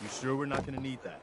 You sure we're not gonna need that?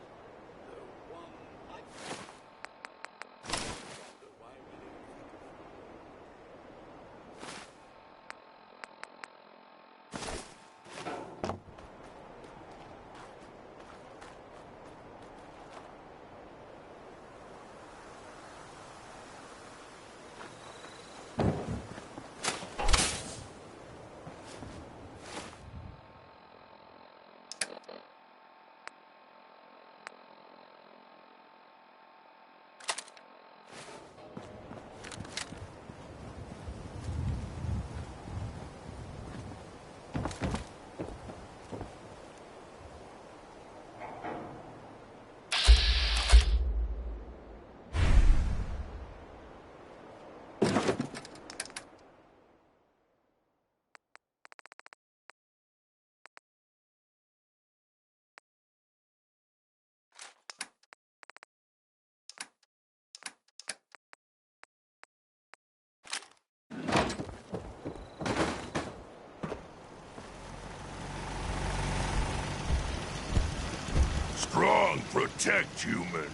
Strong, protect human.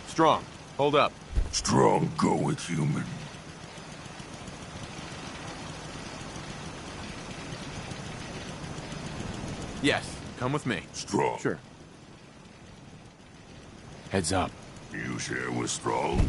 Strong, hold up. Strong, go with human. Yes, come with me. Strong. Sure. Heads up. You share with Strong?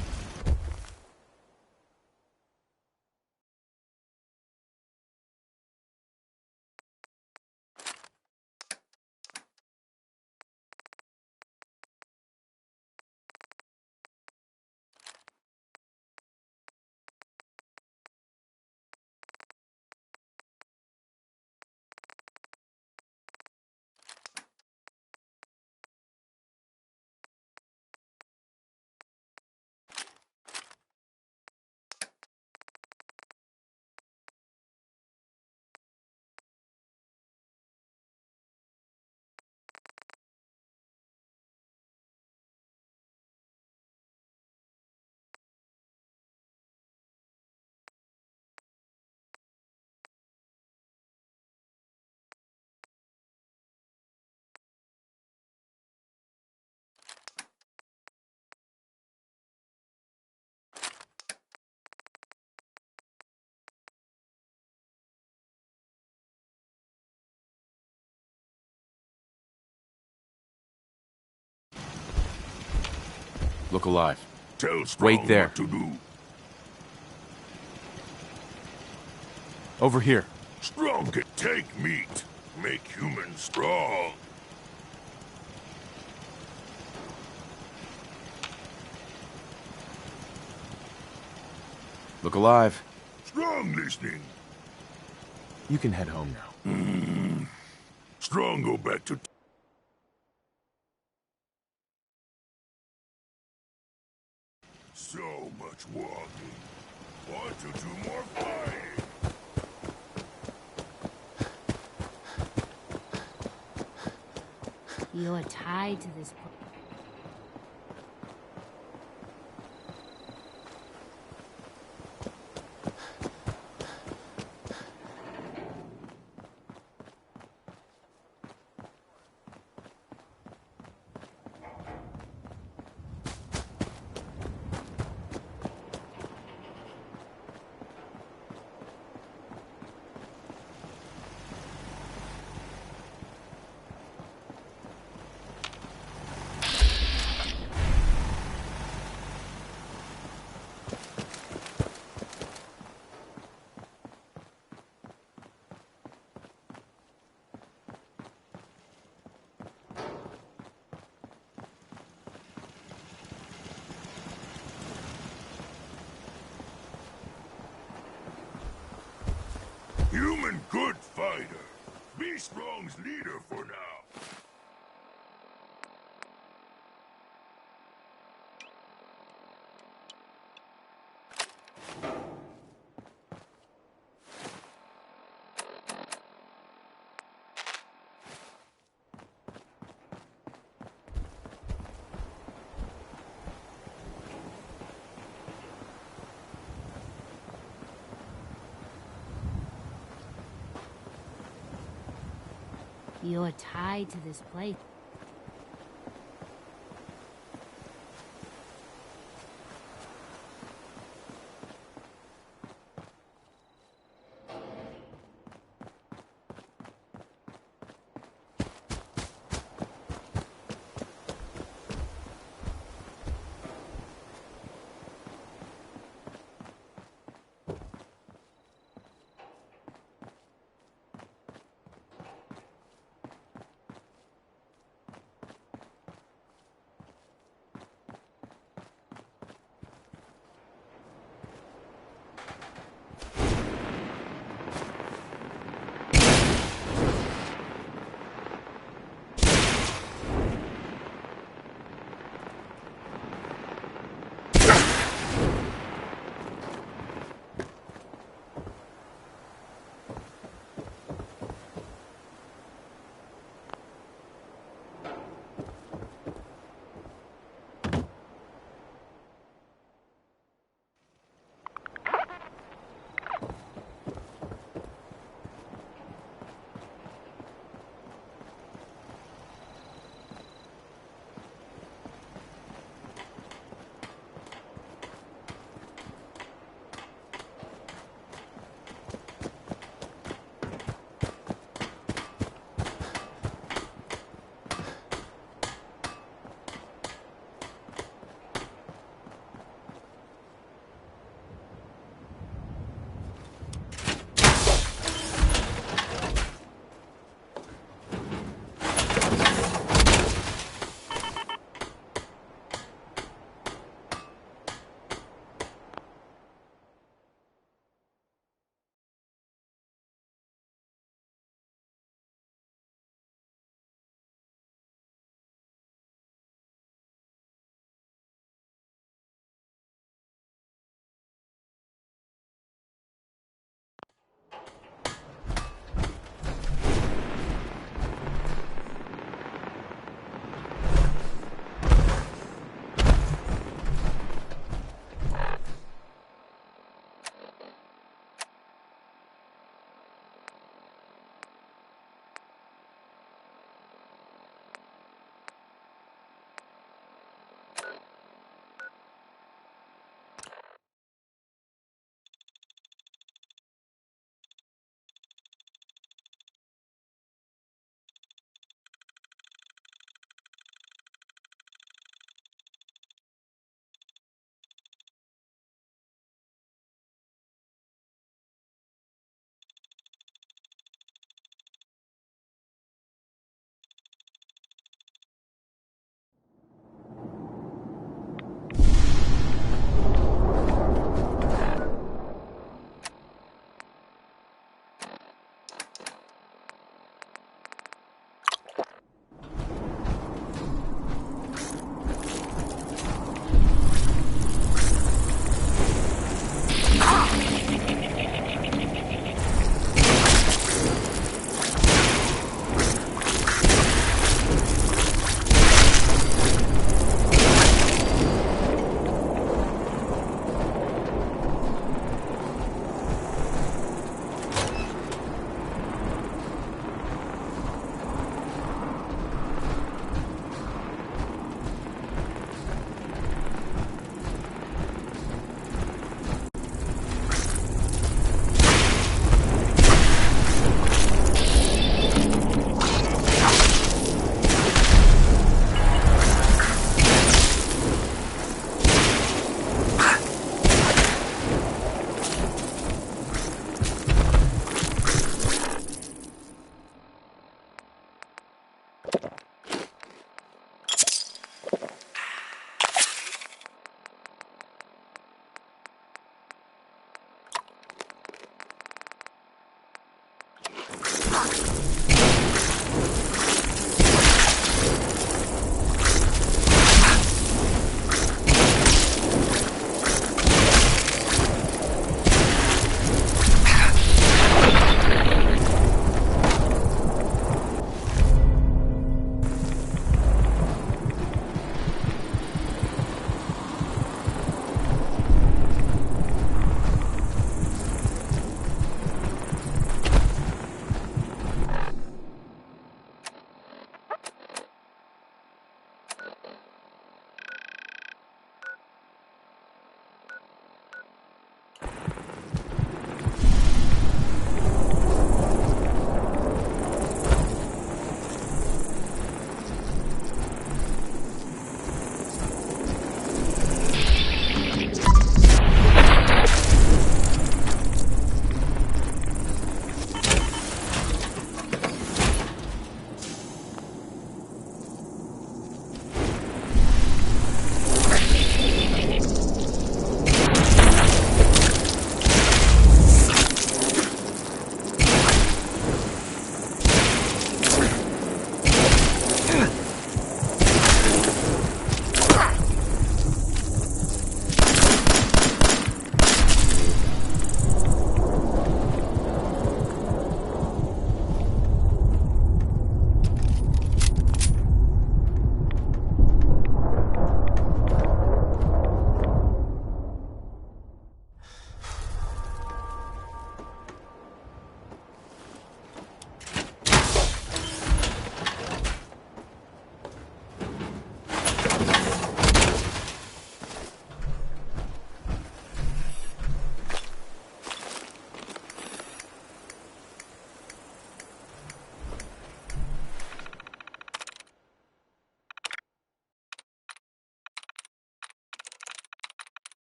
Look alive. Tell Strong Wait there. what to do. Over here. Strong can take meat. Make human strong. Look alive. Strong listening. You can head home now. Strong go back to... So much walking. Want to do more fighting. You're tied to this place. Human good fighter. Be Strong's leader for now. You're tied to this place.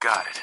Got it.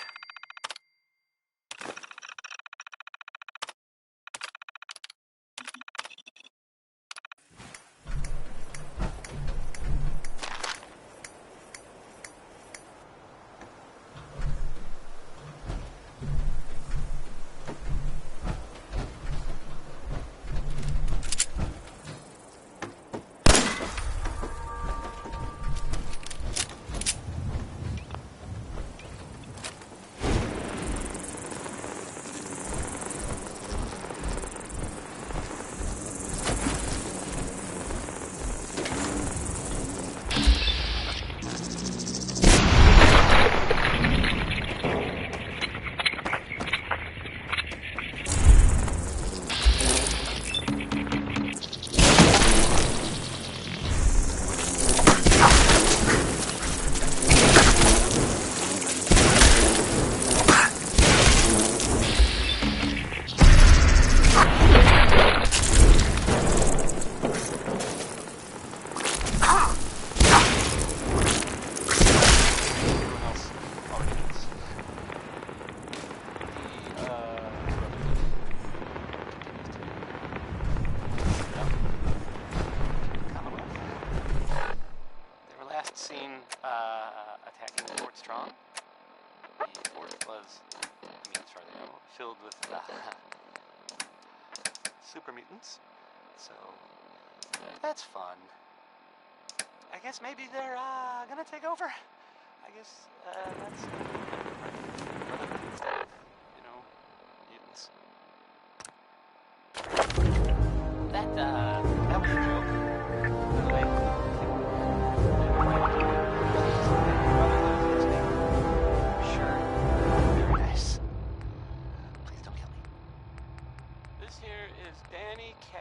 Filled with super mutants, so that's fun. I guess maybe they're gonna take over. I guess that's mutants. That was a joke. By the way. Sure. Very nice. Please don't kill me. This here is Danny K.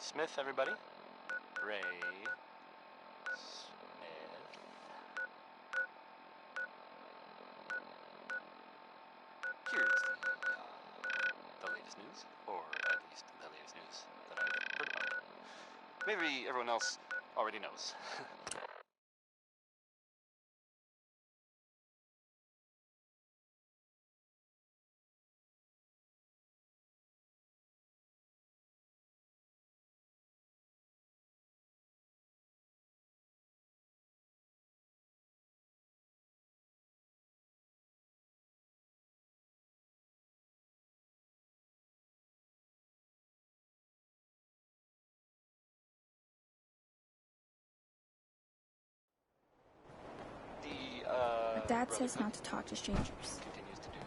Smith, everybody. Ray Smith. Here's the latest news, or at least the latest news that I've heard about. Maybe everyone else already knows. Dad says not to talk to strangers. Continues to do.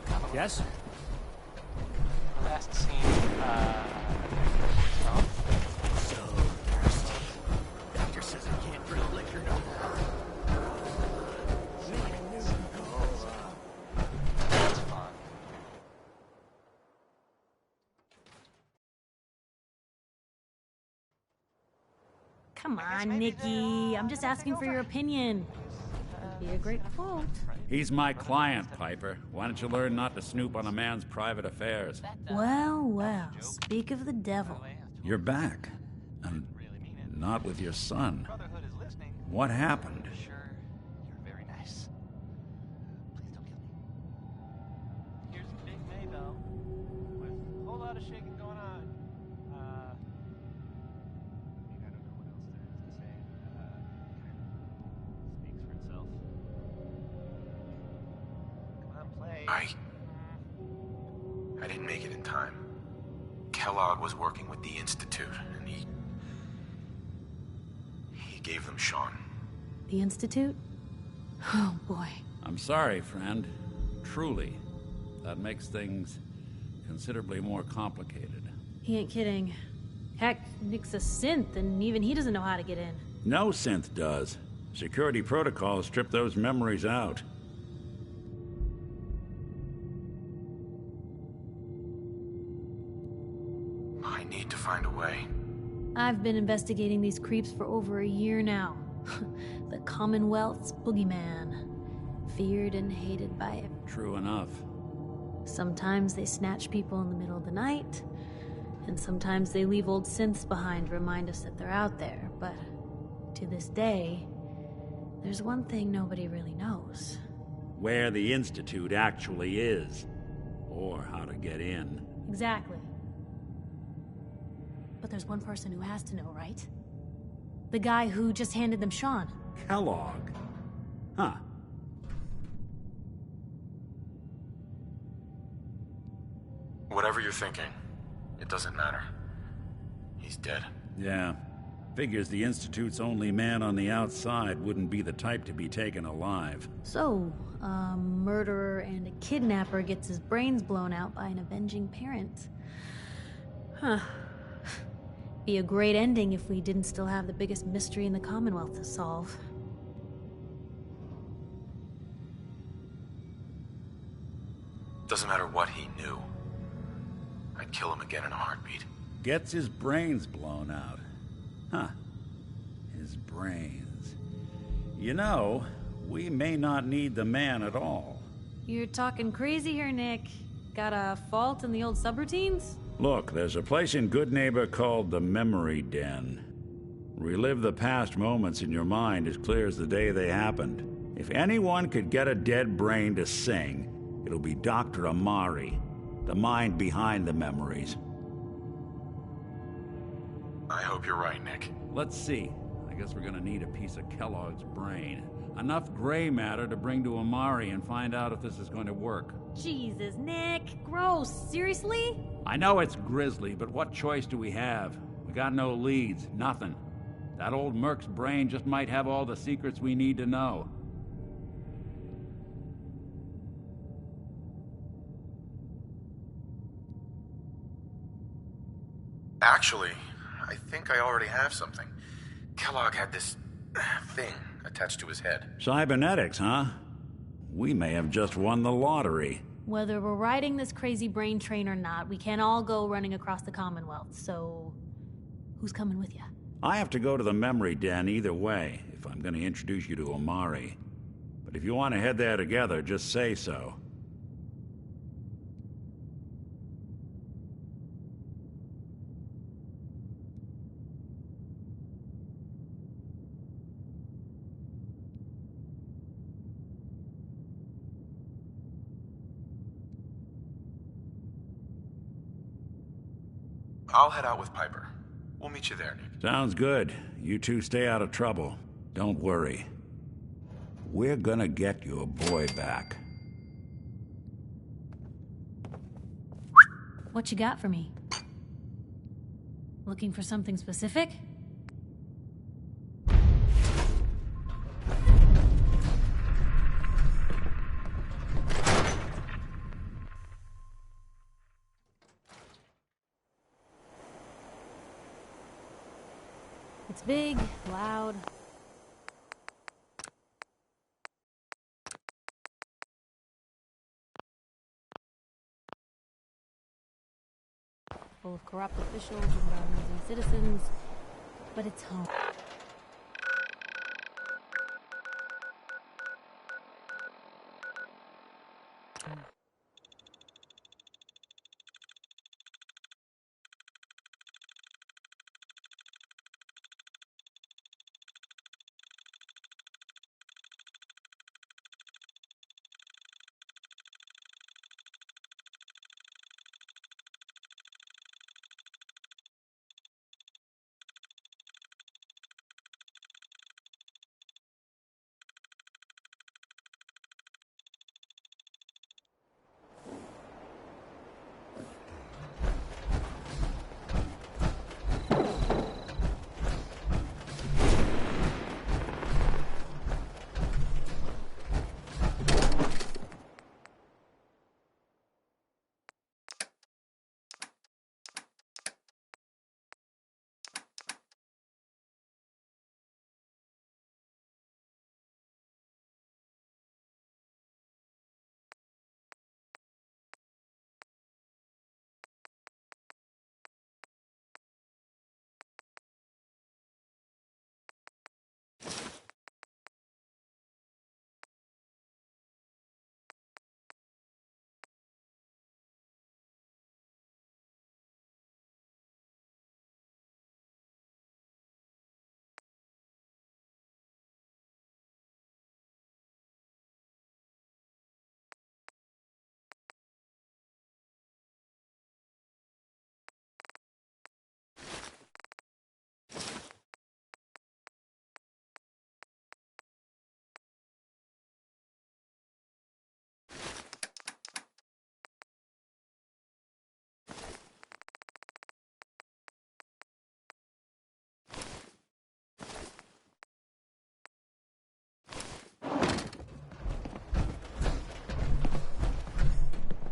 So, Yes? last scene, So thirsty. Doctor says I can't drink liquor no more. that's fun. Come I guess on, maybe Nikki. I'm just gonna asking take for your over. opinion. It'd be a great quote. He's my client, Piper. Why don't you learn not to snoop on a man's private affairs? Well, well. Speak of the devil. You're back. And not with your son. Brotherhood is listening. What happened? Sure, you're very nice. Please don't kill me. Here's Big Maybell with a whole lot of shaking going on. I mean, I don't know what else there is to say. Kind of speaks for itself. Come on, play. I didn't make it in time. Kellogg was working with the Institute, and he gave them Sean. The Institute? Oh, boy. I'm sorry, friend. Truly. That makes things considerably more complicated. He ain't kidding. Heck, Nick's a synth, and even he doesn't know how to get in. No synth does. Security protocols strip those memories out. I need to find a way. I've been investigating these creeps for over a year now. The Commonwealth's boogeyman. Feared and hated by everyone. True enough. Sometimes they snatch people in the middle of the night, and sometimes they leave old synths behind to remind us that they're out there. But to this day, there's one thing nobody really knows. Where the Institute actually is. Or how to get in. Exactly. But there's one person who has to know, right? The guy who just handed them Sean. Kellogg. Huh. Whatever you're thinking, it doesn't matter. He's dead. Yeah. Figures the Institute's only man on the outside wouldn't be the type to be taken alive. So, a murderer and a kidnapper gets his brains blown out by an avenging parent. Huh. Be a great ending if we didn't still have the biggest mystery in the Commonwealth to solve. Doesn't matter what he knew. I'd kill him again in a heartbeat. Gets his brains blown out. Huh. His brains. You know, we may not need the man at all. You're talking crazy here, Nick. Got a fault in the old subroutines? Look, there's a place in Good Neighbor called the Memory Den. Relive the past moments in your mind as clear as the day they happened. If anyone could get a dead brain to sing, it'll be Dr. Amari, the mind behind the memories. I hope you're right, Nick. Let's see. I guess we're gonna need a piece of Kellogg's brain. Enough gray matter to bring to Amari and find out if this is going to work. Jesus, Nick. Gross. Seriously? I know it's grisly, but what choice do we have? We got no leads, nothing. That old Merc's brain just might have all the secrets we need to know. Actually, I think I already have something. Kellogg had this thing attached to his head. Cybernetics, huh? We may have just won the lottery. Whether we're riding this crazy brain train or not, we can't all go running across the Commonwealth, so... who's coming with you? I have to go to the memory den either way, if I'm gonna introduce you to Omari. But if you want to head there together, just say so. I'll head out with Piper. We'll meet you there, Nick. Sounds good. You two stay out of trouble. Don't worry. We're gonna get your boy back. What you got for me? Looking for something specific? It's big, loud. Full of corrupt officials and bad citizens, but it's home.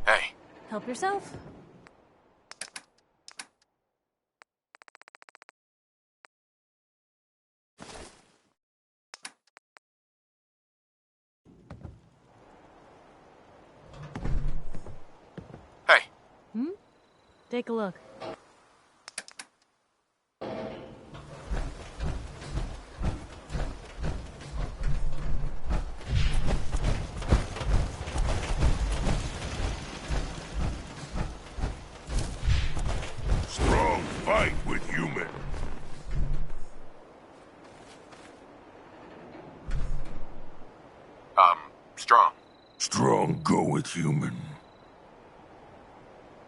Hey. Help yourself. Hey. Take a look. Strong fight with human. Strong. Strong go with human.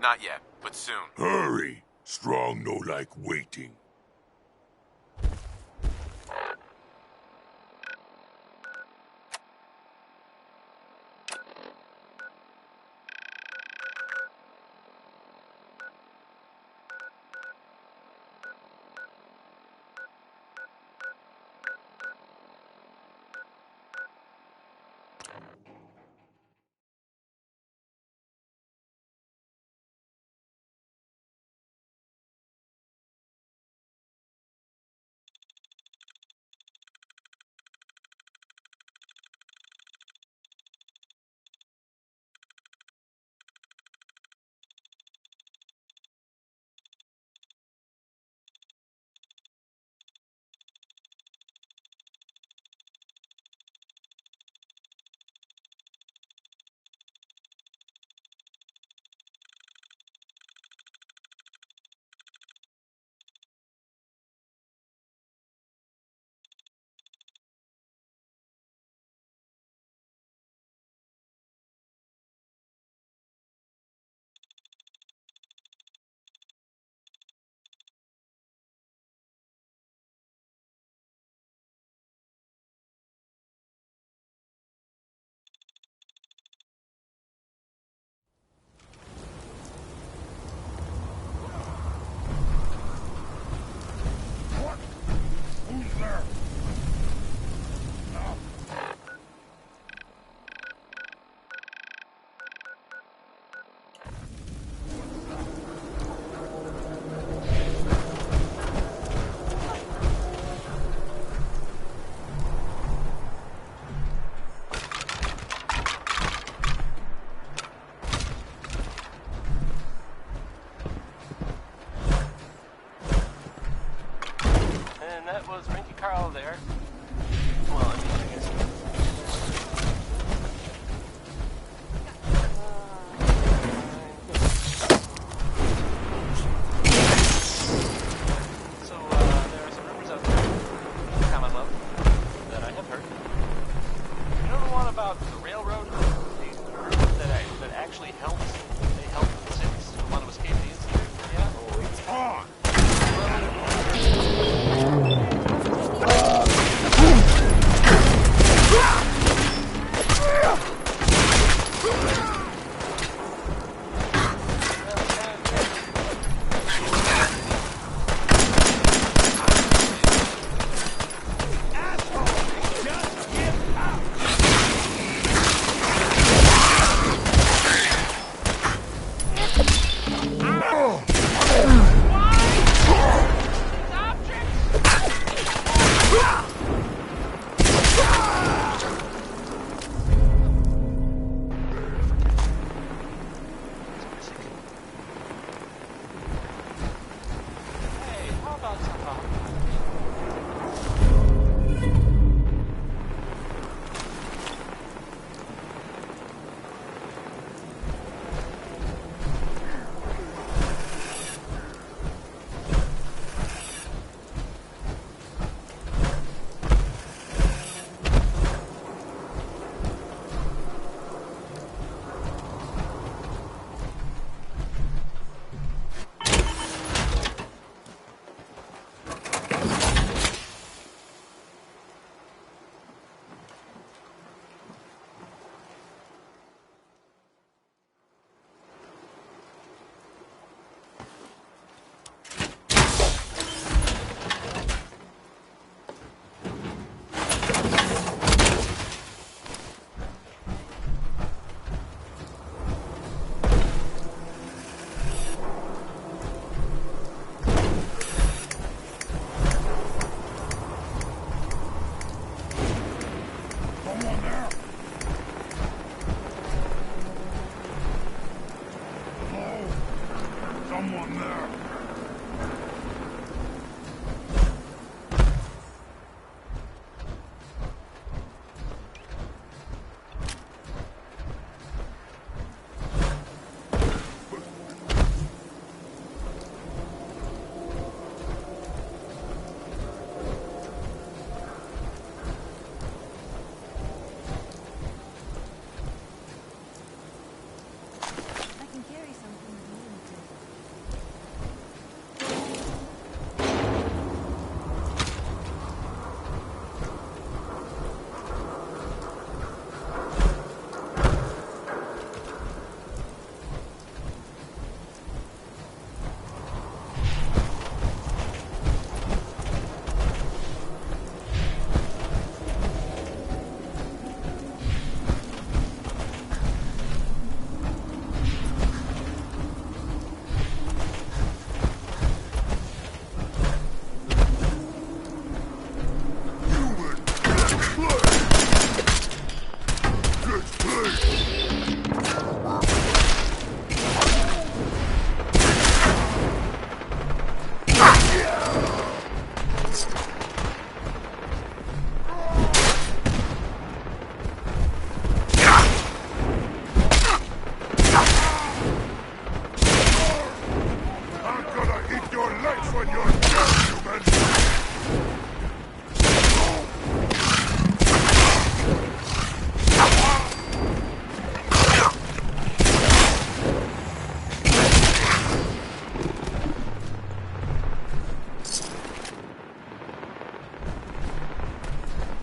Not yet, but soon. Hurry. Strong no like waiting. And that was Rinky Carl there. Well, I mean, I guess. So, there are some rumors out there, common love, that I have heard. You know the one about the railroad? That actually helped? They helped the cities want to escape the incident? Yeah? Oh, it's on!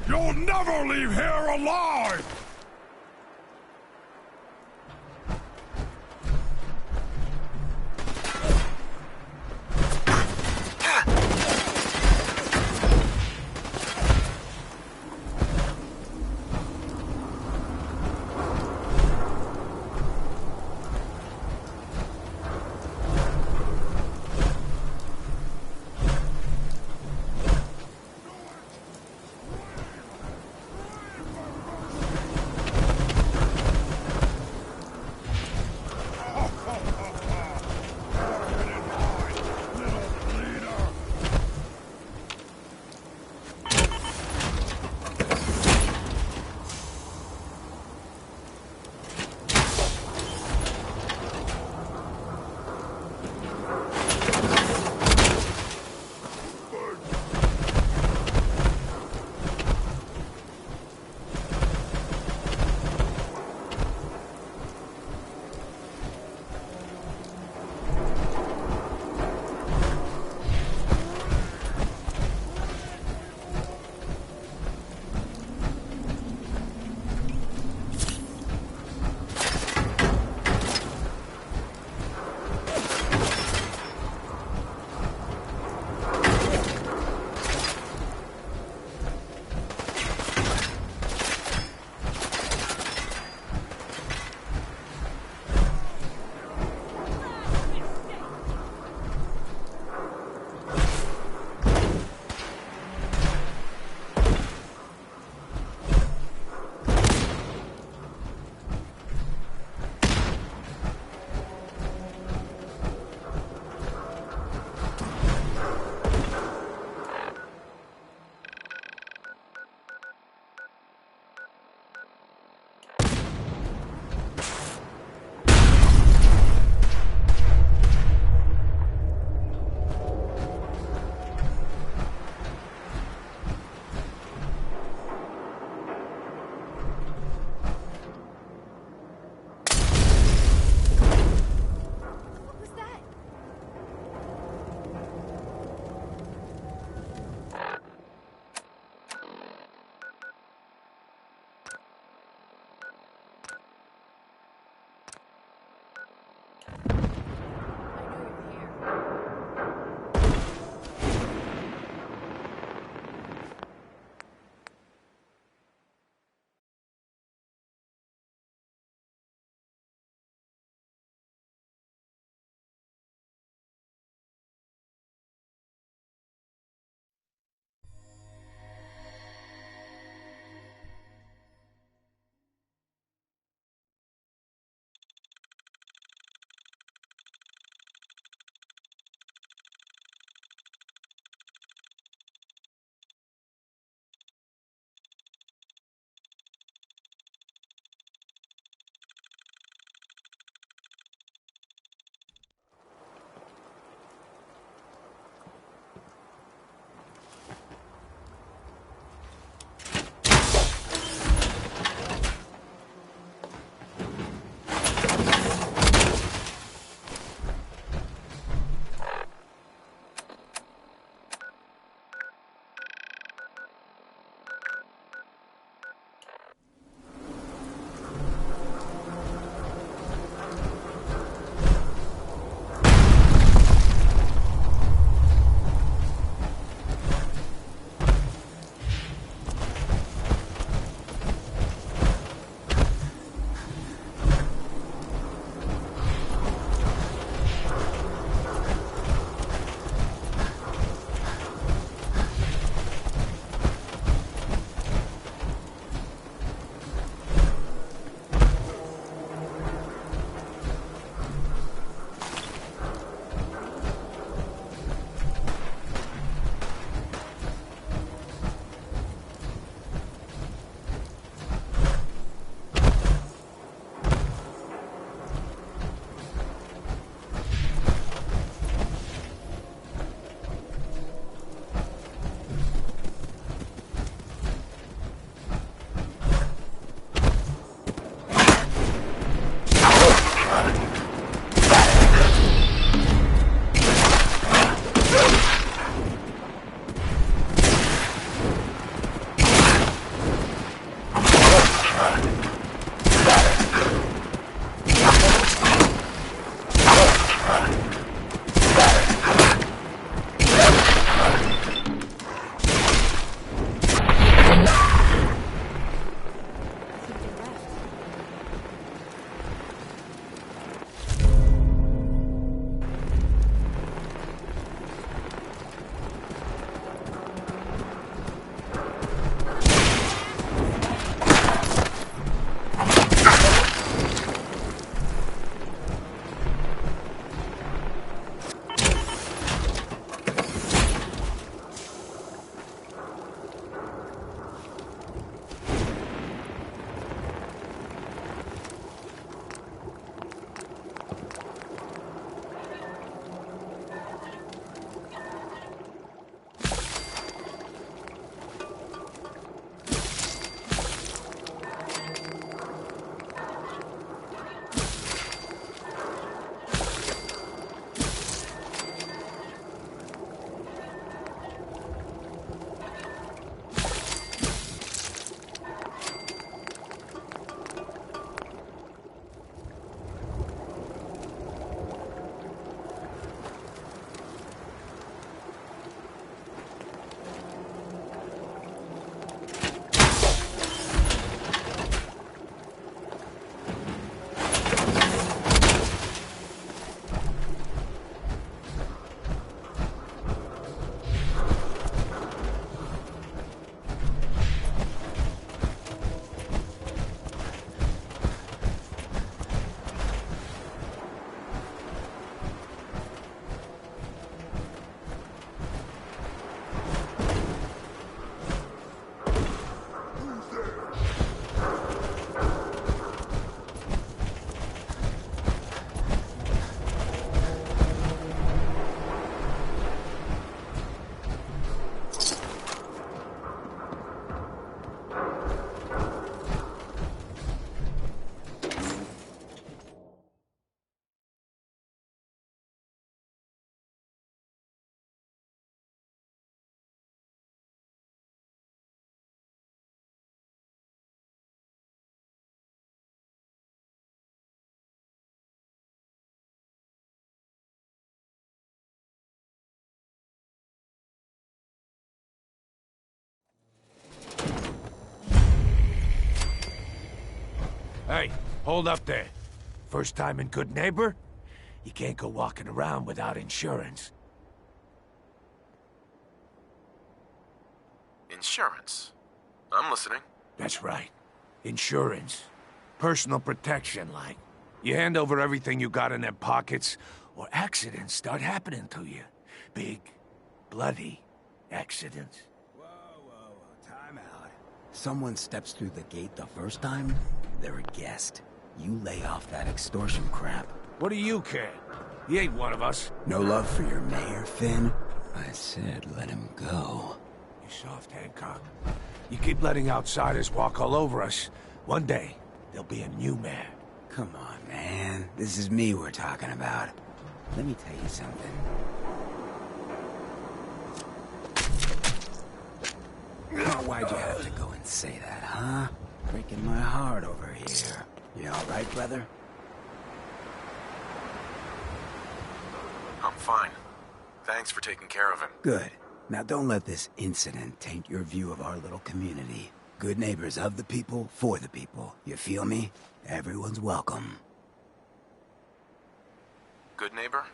You'll never leave here alive! Hey, hold up there. First time in Good Neighbor? You can't go walking around without insurance. Insurance? I'm listening. That's right. Insurance. Personal protection, like. You hand over everything you got in their pockets, or accidents start happening to you. Big, bloody accidents. Whoa, time out. Someone steps through the gate the first time, they're a guest. You lay off that extortion crap. What do you care? He ain't one of us. No love for your mayor, Finn? I said let him go. You soft, Hancock. You keep letting outsiders walk all over us. One day, there'll be a new mayor. Come on, man. This is me we're talking about. Let me tell you something. Oh, why'd you have to go and say that, huh? Breaking my heart over here. You all right, brother? I'm fine. Thanks for taking care of him. Good. Now don't let this incident taint your view of our little community. Good neighbors of the people, for the people. You feel me? Everyone's welcome. Good neighbor?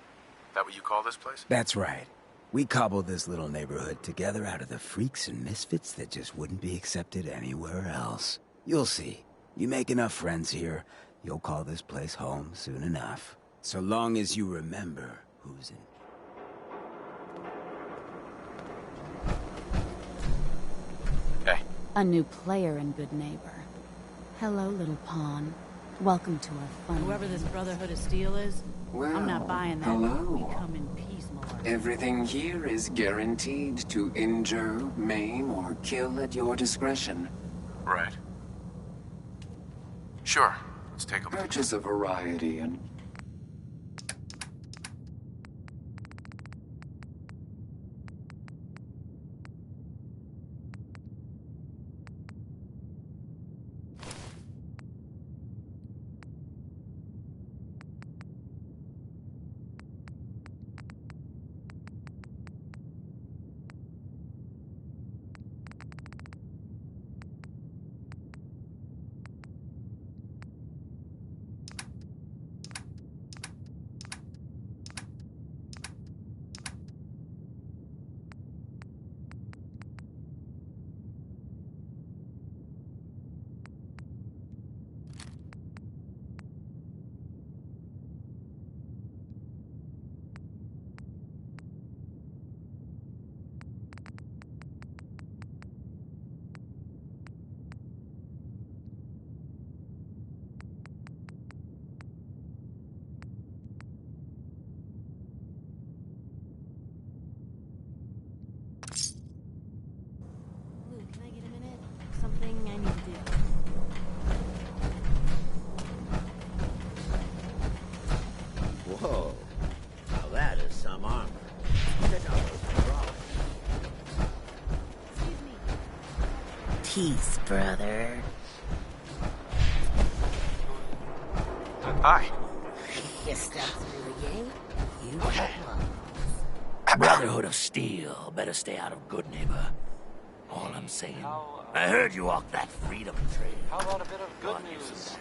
That what you call this place? That's right. We cobbled this little neighborhood together out of the freaks and misfits that just wouldn't be accepted anywhere else. You'll see. You make enough friends here, you'll call this place home soon enough. So long as you remember who's in. Hey. A new player and good neighbor. Hello, little pawn. Welcome to our fun. Whoever this Brotherhood of Steel is, Well, I'm not buying that. hello. We come in peace, Lord. Everything here is guaranteed to injure, maim, or kill at your discretion. Right. Sure. Let's take a look. Purchase a variety and... Lou, can I get a minute? Something I need to do. Whoa. Now that is some armor. Check out those drawings. Excuse me. Peace, brother. Hi. Yes, that's really gay. You Okay. Brotherhood of Steel. Better stay out of Good Neighbor. All I'm saying. I heard you walk that freedom trail. How about a bit of good news?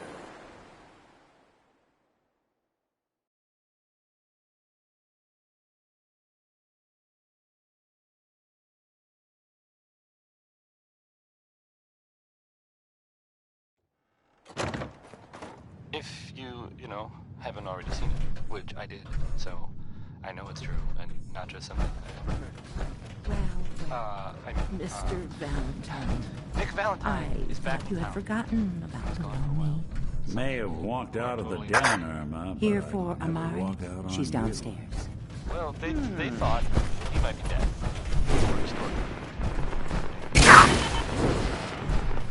If you know, haven't already seen it, which I did, so I know it's true, and not just something I ever heard. Well, I mean, Mr. Valentine, Nick Valentine I is back thought in you had town. forgotten about It's gone for a while. May have walked out of the den, Irma, but Here I'd for never Amari. walk out on She's you. downstairs. Well, they thought he might be dead.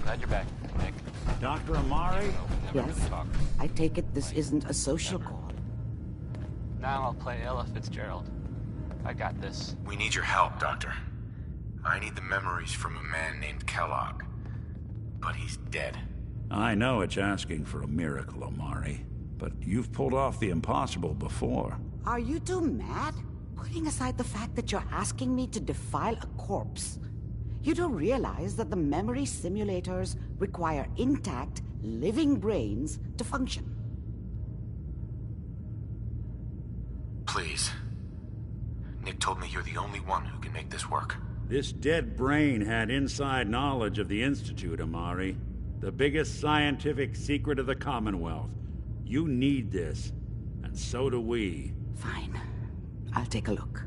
Glad you're back, Nick. Dr. Amari? Never Yes? really talked. I take it this isn't a social call. Now I'll play Ella Fitzgerald. I got this. We need your help, Doctor. I need the memories from a man named Kellogg. But he's dead. I know it's asking for a miracle, Amari, but you've pulled off the impossible before. Are you two mad? Putting aside the fact that you're asking me to defile a corpse. You don't realize that the memory simulators require intact, living brains to function. Please. Nick told me you're the only one who can make this work. This dead brain had inside knowledge of the Institute, Amari. The biggest scientific secret of the Commonwealth. You need this, and so do we. Fine. I'll take a look.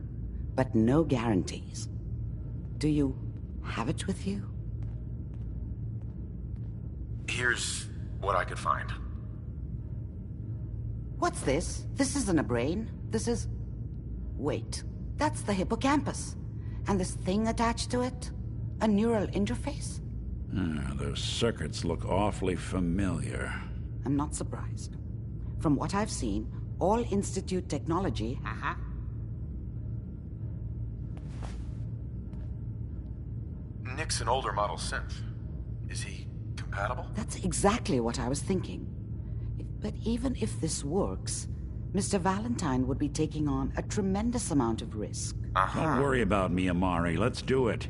But no guarantees. Do you have it with you? Here's what I could find. What's this? This isn't a brain. This is... Wait. That's the hippocampus. And this thing attached to it? A neural interface? Those circuits look awfully familiar. I'm not surprised. From what I've seen, all Institute technology... Nick's an older model synth. Is he compatible? That's exactly what I was thinking. But even if this works, Mr. Valentine would be taking on a tremendous amount of risk. Don't worry about me, Amari. Let's do it.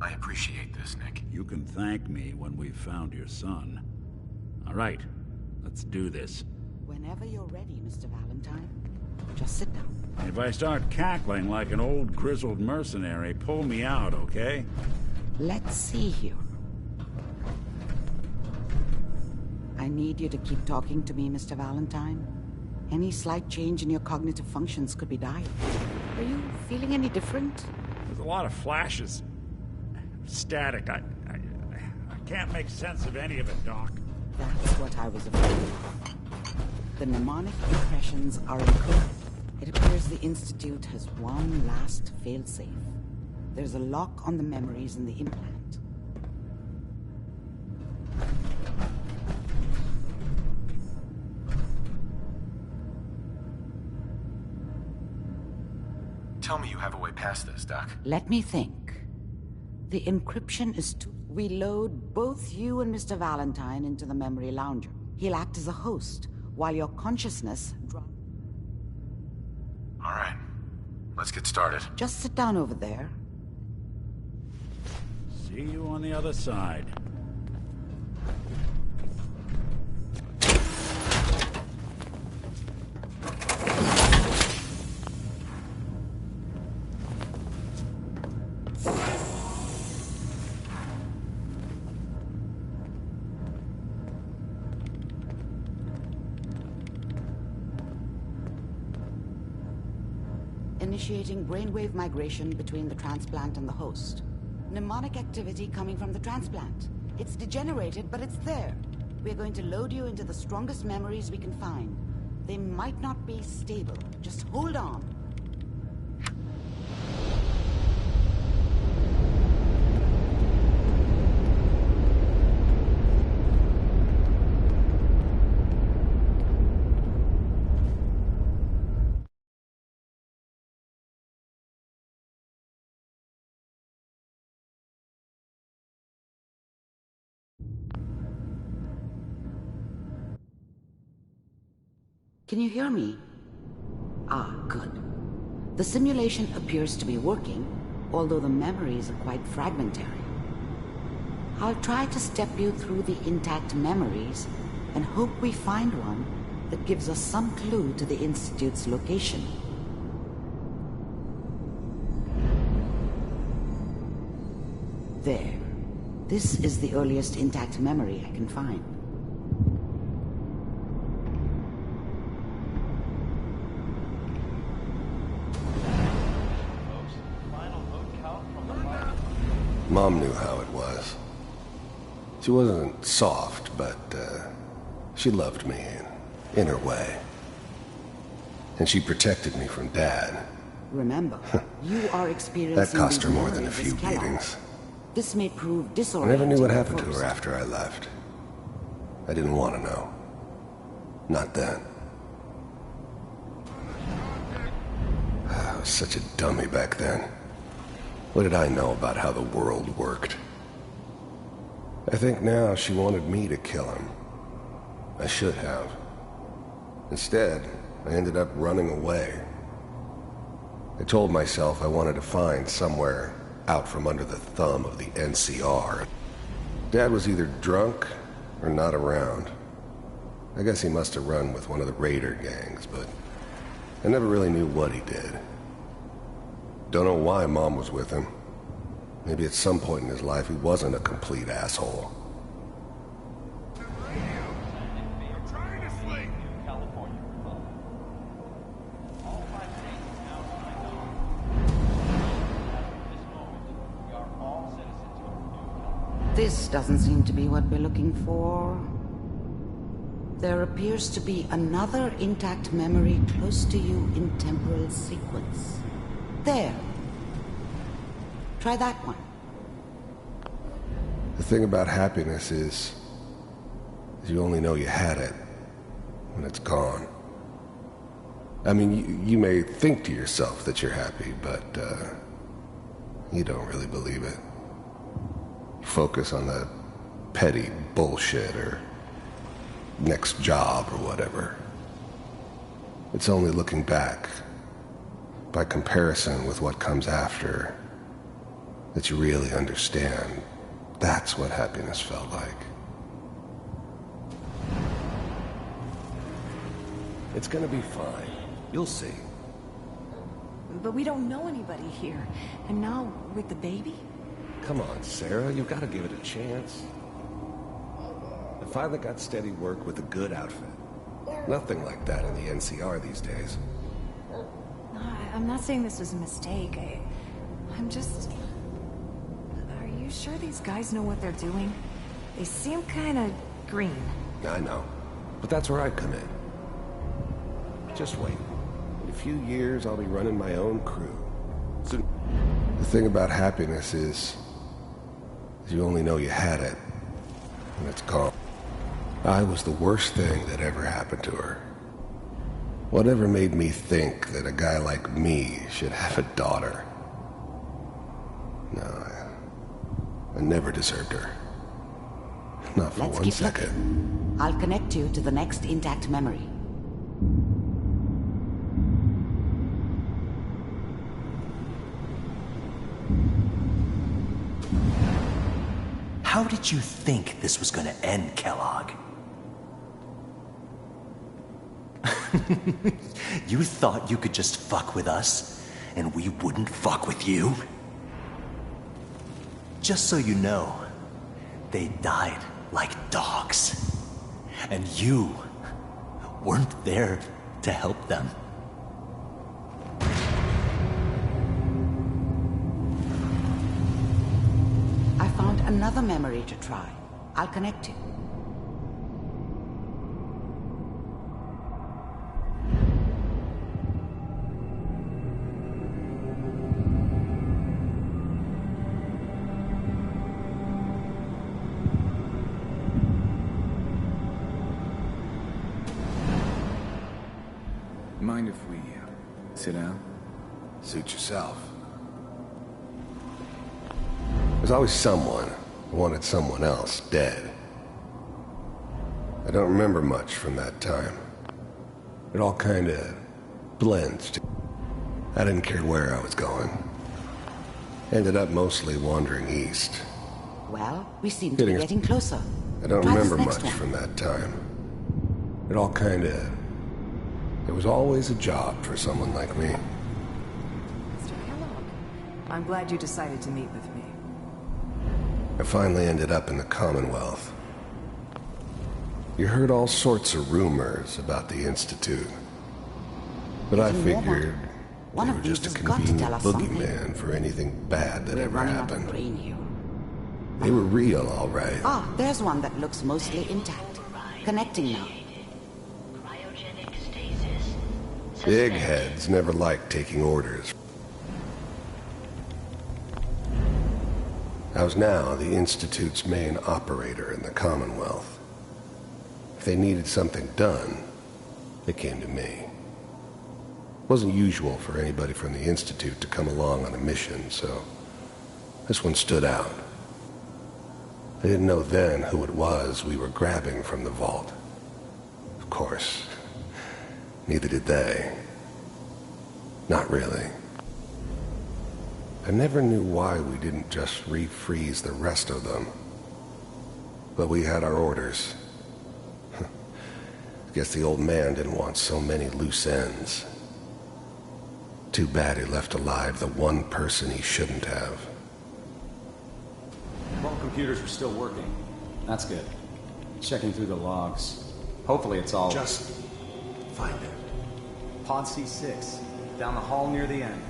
I appreciate this, Nick. You can thank me when we've found your son. All right, let's do this. Whenever you're ready, Mr. Valentine. Just sit down. If I start cackling like an old grizzled mercenary, pull me out, okay? Let's see here. I need you to keep talking to me, Mr. Valentine. Any slight change in your cognitive functions could be dire. Are you feeling any different? There's a lot of flashes. Static. I can't make sense of any of it, Doc. That's what I was afraid of. The mnemonic impressions are encoded. It appears the Institute has one last failsafe. There's a lock on the memories in the implant. Tell me you have a way past this, Doc. Let me think. The encryption is to... We load both you and Mr. Valentine into the memory lounger. He'll act as a host, while your consciousness... All right. Let's get started. Just sit down over there. See you on the other side. Initiating brainwave migration between the transplant and the host. Mnemonic activity coming from the transplant. It's degenerated, but it's there. We're going to load you into the strongest memories we can find. They might not be stable. Just hold on. Can you hear me? Ah, good. The simulation appears to be working, although the memories are quite fragmentary. I'll try to step you through the intact memories and hope we find one that gives us some clue to the Institute's location. There. This is the earliest intact memory I can find. Mom knew how it was. She wasn't soft, but she loved me in her way. And she protected me from Dad. Remember, you are experiencing... That cost her more than a few beatings. This may prove I disorienting. never knew what happened to her after I left. I didn't want to know. Not then. I was such a dummy back then. What did I know about how the world worked? I think now she wanted me to kill him. I should have. Instead, I ended up running away. I told myself I wanted to find somewhere out from under the thumb of the NCR. Dad was either drunk or not around. I guess he must have run with one of the raider gangs, but I never really knew what he did. Don't know why Mom was with him. Maybe at some point in his life he wasn't a complete asshole. This doesn't seem to be what we're looking for. There appears to be another intact memory close to you in temporal sequence. There. Try that one. The thing about happiness is you only know you had it when it's gone. I mean, you may think to yourself that you're happy, but you don't really believe it. You focus on that petty bullshit or next job or whatever. It's only looking back, by comparison with what comes after, that you really understand. That's what happiness felt like. It's gonna be fine. You'll see. But we don't know anybody here. And now, with the baby? Come on, Sarah, you've got to give it a chance. I finally got steady work with a good outfit. Nothing like that in the NCR these days. No, I'm not saying this was a mistake. I'm just... Are you sure these guys know what they're doing? They seem kind of green. I know, but that's where I come in. Just wait. In a few years, I'll be running my own crew. So, the thing about happiness is you only know you had it when it's gone. I was the worst thing that ever happened to her. Whatever made me think that a guy like me should have a daughter? No, I never deserved her. Not for 1 second. Looking. I'll connect you to the next intact memory. How did you think this was gonna end, Kellogg? You thought you could just fuck with us, and we wouldn't fuck with you? Just so you know, they died like dogs. And you weren't there to help them. I found another memory to try. I'll connect you. Mind if we sit down? Suit yourself. There's always someone who wanted someone else dead. I don't remember much from that time. It all kinda blends. I didn't care where I was going. Ended up mostly wandering east. Well, we seem to be getting closer. I don't Try remember this much next one. from that time. It all kinda... There was always a job for someone like me. Mr. Kellogg, I'm glad you decided to meet with me. I finally ended up in the Commonwealth. You heard all sorts of rumors about the Institute. But I Isn't there figured one they of were these just a has got to convenient tell us something. boogeyman for anything bad that We're ever running out of happened. brain here. They were real, all right. Ah, there's one that looks mostly intact. Connecting now. Big heads never liked taking orders. I was now the Institute's main operator in the Commonwealth. If they needed something done, they came to me. It wasn't usual for anybody from the Institute to come along on a mission, so this one stood out. I didn't know then who it was we were grabbing from the vault. Of course, neither did they. Not really. I never knew why we didn't just refreeze the rest of them. But we had our orders. Guess the old man didn't want so many loose ends. Too bad he left alive the one person he shouldn't have. All computers are still working. That's good. Checking through the logs. Hopefully it's all... Just find it. Pod C6. Down the hall near the end.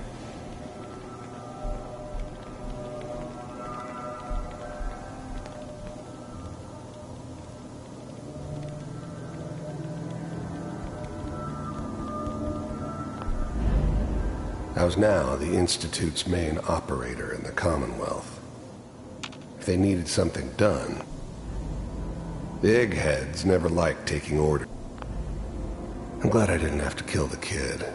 I was now the Institute's main operator in the Commonwealth. If they needed something done, the eggheads never liked taking orders. I'm glad I didn't have to kill the kid.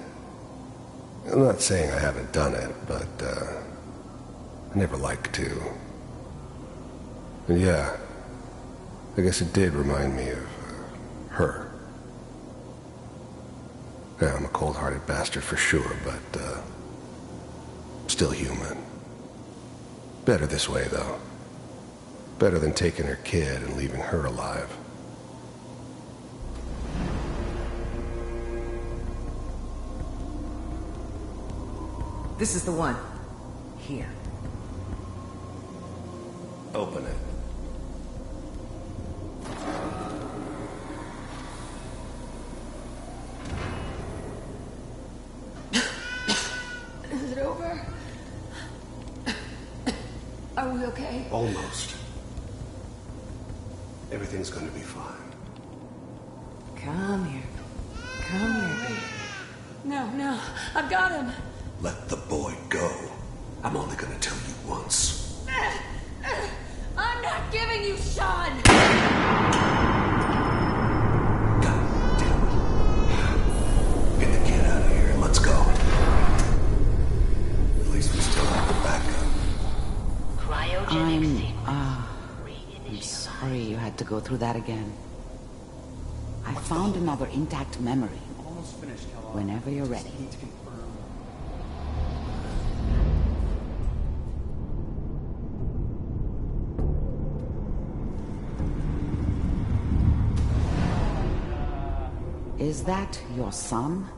I'm not saying I haven't done it, but, I never liked to. And yeah, I guess it did remind me of, her. Yeah, I'm a cold-hearted bastard for sure, but, still human. Better this way, though. Better than taking her kid and leaving her alive. This is the one. Here. Open it. Is it over? Are we okay? Almost. Everything's gonna be fine. Come here. Come here, baby. No. I've got him. Let the boy go. I'm only gonna tell you once. I'm not giving you Sean! God damn it. Get the kid out of here. Let's go. At least we still have the backup. I'm sorry you had to go through that again. I found another intact memory. Almost finished, Kellogg. Whenever you're ready. Need to confirm. Is that your son?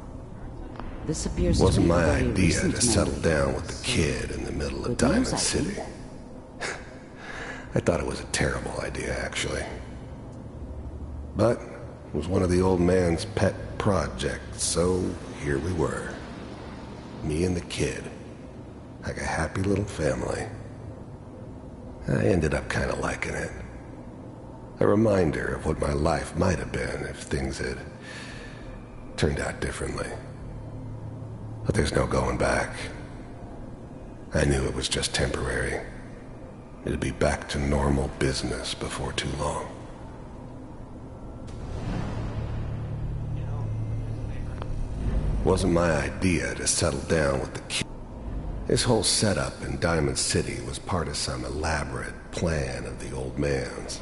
This appears Wasn't to be a my very idea recent to settle memory. down with the kid in the middle of Good news, Diamond I City. think. I thought it was a terrible idea, actually. But it was one of the old man's pet projects, so here we were. Me and the kid. Like a happy little family. I ended up kind of liking it. A reminder of what my life might have been if things had turned out differently. But there's no going back. I knew it was just temporary. It'd be back to normal business before too long. Wasn't my idea to settle down with the kid. This whole setup in Diamond City was part of some elaborate plan of the old man's.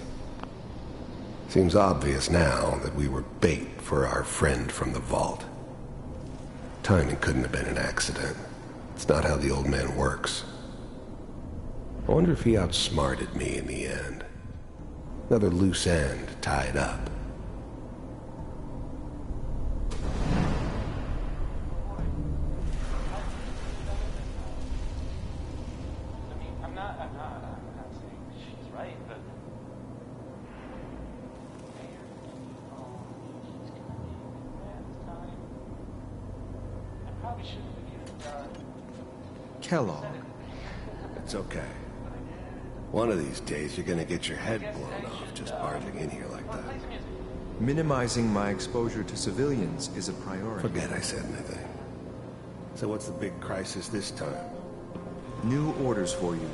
Seems obvious now that we were bait for our friend from the vault. Timing couldn't have been an accident. It's not how the old man works. I wonder if he outsmarted me in the end. Another loose end tied up. I'm not saying she's right, but I probably shouldn't have given Kellogg. It's okay. One of these days you're gonna get your head blown off just barging in here like that. Minimizing my exposure to civilians is a priority. Forget I said anything. So what's the big crisis this time? New orders for you.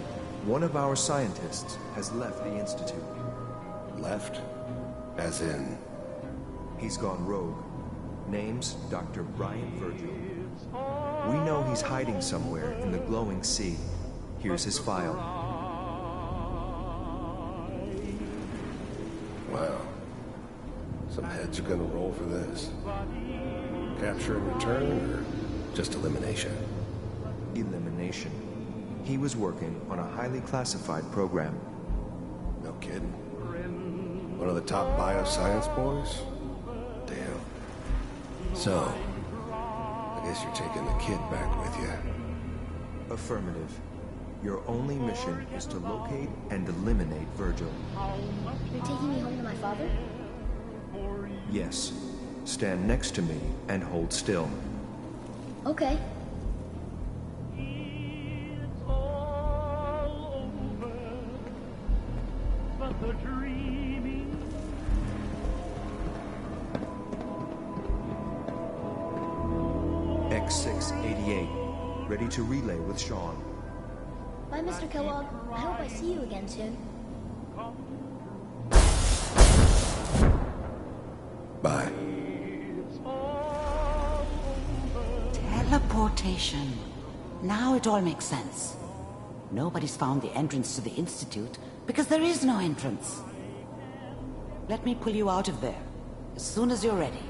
One of our scientists has left the Institute. Left? As in? He's gone rogue. Name's Dr. Brian Virgil. We know he's hiding somewhere in the glowing sea. Here's his file. Wow. Some heads are gonna roll for this. Capture and return, or just elimination? Elimination. He was working on a highly classified program. No kidding. One of the top bioscience boys? Damn. So, I guess you're taking the kid back with you. Affirmative. Your only mission is to locate and eliminate Virgil. You're taking me home to my father? Yes. Stand next to me and hold still. Okay. X688, ready to relay with Sean. Bye, Mr. Kellogg. I hope I see you again soon. Bye. Teleportation. Now it all makes sense. Nobody's found the entrance to the Institute because there is no entrance. Let me pull you out of there as soon as you're ready.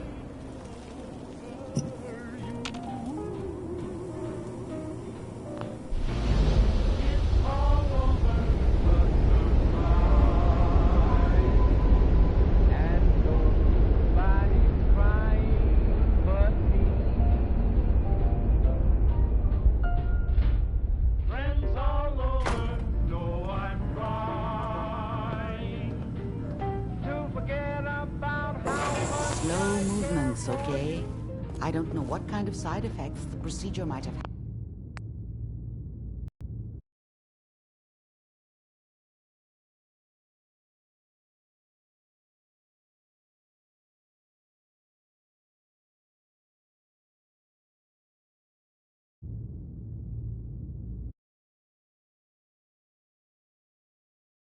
Slow movements, okay? I don't know what kind of side effects the procedure might have had.